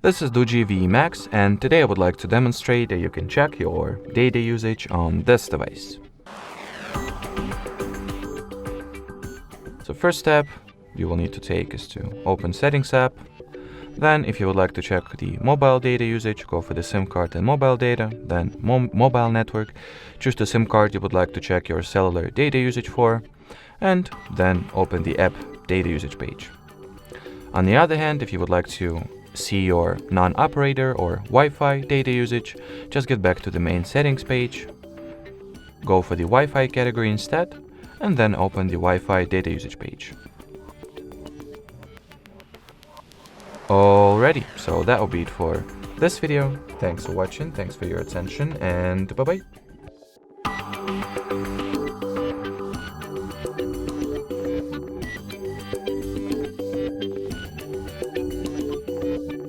This is DOOGEE V Max, and today I would like to demonstrate that you can check your data usage on this device. So first step you will need to take is to open Settings app. Then if you would like to check the mobile data usage, go for the SIM card and mobile data, then mobile network, choose the SIM card you would like to check your cellular data usage for, and then open the app data usage page. On the other hand, if you would like to see your non-operator or Wi-Fi data usage, just get back to the main settings page, go for the Wi-Fi category instead, and then open the Wi-Fi data usage page. Alrighty, so that will be it for this video. Thanks for watching, thanks for your attention, and bye-bye.